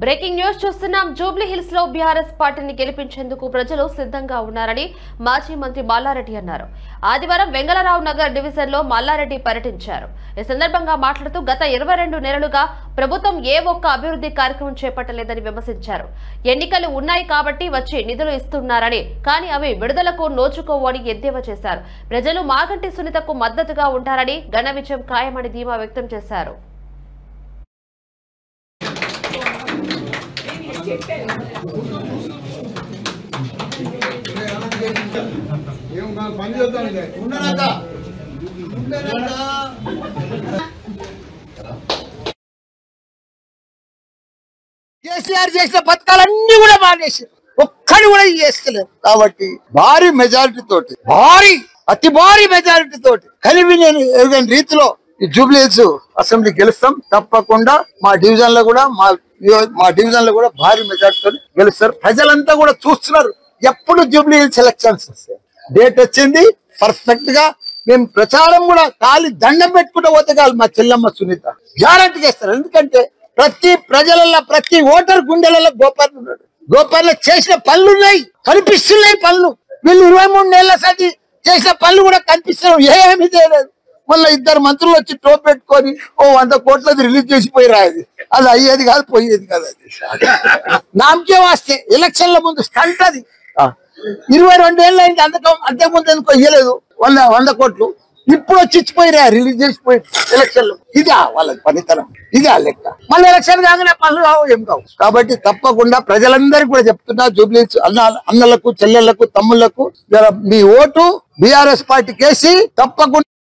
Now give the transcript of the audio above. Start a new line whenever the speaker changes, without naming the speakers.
Breaking news చూస్తున్నాం. Jubilee hills లో BRS పార్టీని గెలిపించేందుకు ప్రజలు సిద్ధంగా ఉన్నారని మాజీ మంత్రి మల్లారెడ్డి అన్నారు. ఆదివారం వెంగళరావు నగర్ డివిజన్ లో మల్లారెడ్డి పర్యటించారు. ఈ సందర్భంగా మాట్లాడుతూ గత 22 నెలలుగా ప్రభుత్వం ఏ ఒక్క అభివృద్ధి కార్యక్రమం చేపట్టలేదని విమర్శించారు. ఎన్నికలు ఉన్నాయి కాబట్టి వచ్చి నిధులు ఇస్తున్నారని, కానీ అవి విడుదలకు నోచుకోవని ఎద్దేవా చేశారు. ప్రజలు మాగంటి సునీతకు మద్దతుగా ఉంటారని, ఘన విజయం ఖాయమని ధీమా వ్యక్తం చేశారు.
కేసీఆర్ చేసిన పథకాలన్నీ కూడా మానేసారు, ఒక్కడి కూడా చేస్తలేదు. కాబట్టి భారీ మెజారిటీ తోటి, అతి భారీ మెజారిటీ తోటి కలిపి నేను ఎరుగని రీతిలో ఈ జూబ్లీ హిల్స్ అసెంబ్లీ గెలుస్తాం. తప్పకుండా మా డివిజన్ లో కూడా భారీ మెజారిటీతో గెలుస్తారు. ప్రజలంతా కూడా చూస్తున్నారు ఎప్పుడు జూబ్లీ హిల్స్ ఎలక్షన్స్ వస్తాయి. డేట్ వచ్చింది పర్ఫెక్ట్ గా. మేము ప్రచారం కూడా ఖాళీ దండం పెట్టుకుంటూ పోతే కాదు, మా చెల్లమ్మ సునీత గ్యారంటీ చేస్తారు. ఎందుకంటే ప్రతి ఓటర్ గుండెలలో గోపాల్ ఉన్నాడు. గోపాల్ చేసిన పనులు ఉన్నాయి, కనిపిస్తున్నాయి పనులు. వీళ్ళు 23 నెలల సది చేసిన పనులు కూడా కనిపిస్తున్నాయి, ఏమీ చేయలేదు. మళ్ళీ 2 మంత్రులు వచ్చి టోప్ పెట్టుకొని 100 కోట్లది రిలీజ్ చేసిపోయి రాదు. అది అయ్యేది కాదు, పోయేది కాదు. అది నామకే వాస్తే ఎలక్షన్ల ముందు స్టంట్ అది. 22 ఏళ్ళు అయింది, అంతకుముందు ఎందుకు ఇయ్యలేదు 100 కోట్లు. ఇప్పుడు వచ్చి ఇచ్చిపోయిరా, రిలీజ్ చేసిపోయి ఎలక్షన్లు. ఇదా వాళ్ళ పనితనం, ఇదే లెక్క. మళ్ళీ ఎలక్షన్ కాగానే పనులు కావు, ఏం కావు. కాబట్టి తప్పకుండా ప్రజలందరికీ కూడా చెప్తున్నా, జూబ్లీ హిల్స్ అన్నలకు, చెల్లెళ్లకు, తమ్ముళ్లకు, మీ ఓటు బీఆర్ఎస్ పార్టీకి వేసి తప్పకుండా